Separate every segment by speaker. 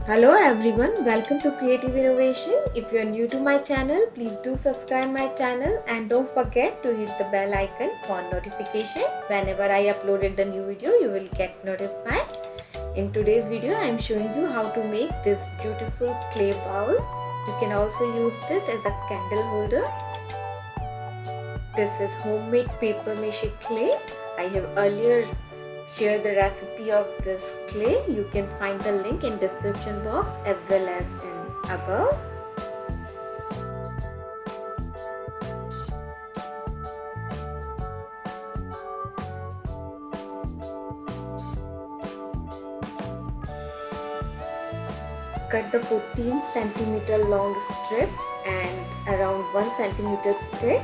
Speaker 1: Hello everyone, welcome to Creative Innovation. If you are new to my channel, please do subscribe my channel and don't forget to hit the bell icon for notification. Whenever I uploaded the new video, you will get notified. In today's video, I am showing you how to make this beautiful clay bowl. You can also use this as a candle holder. This is homemade paper mache clay. I have earlier shared the recipe of this clay. You can find the link in description box as well as in above. Cut the 14 centimeter long strip and around 1 centimeter thick.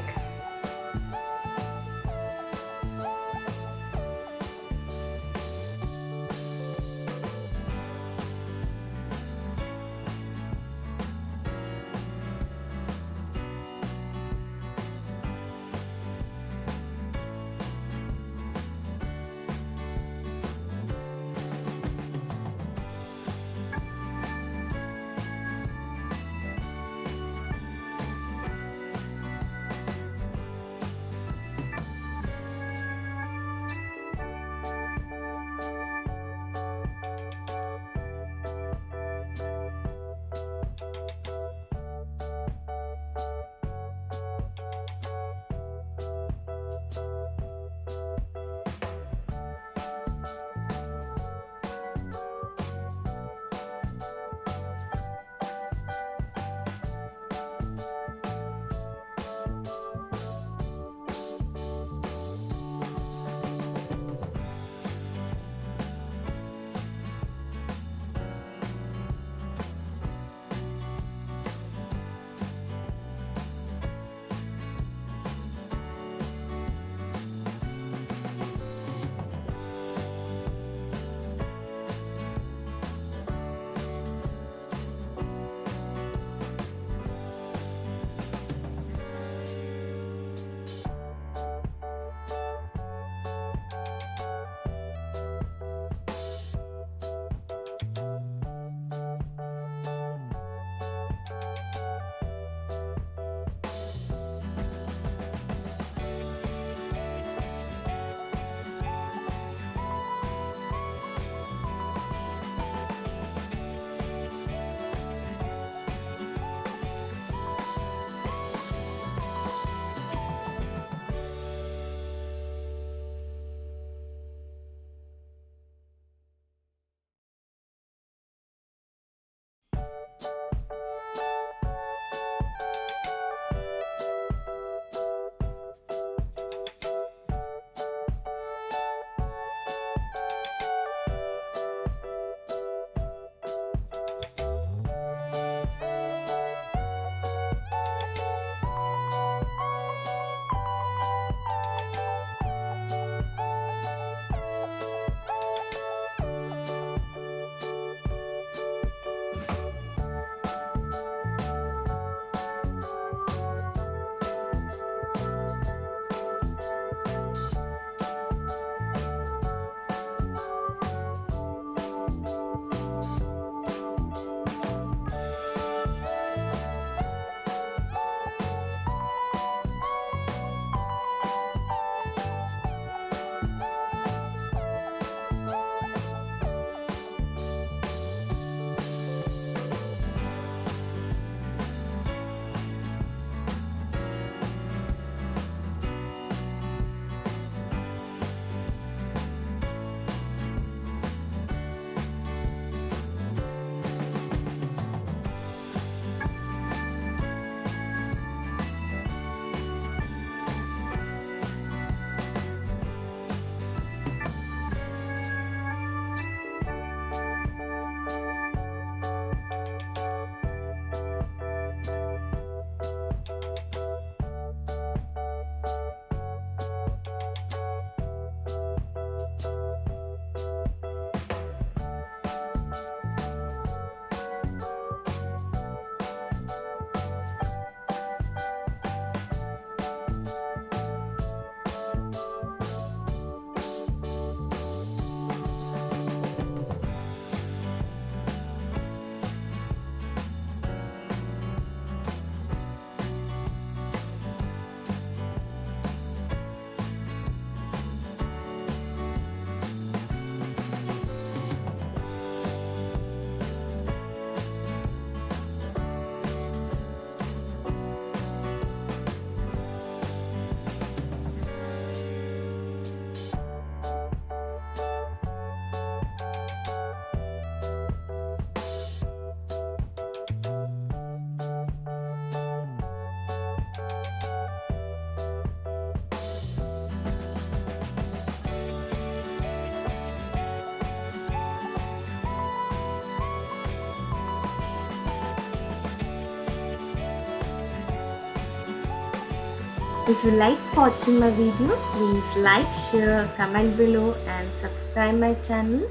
Speaker 1: If you like watching my video, please like, share, comment below and subscribe my channel.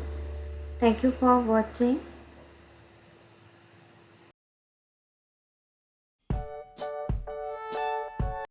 Speaker 1: Thank you for watching.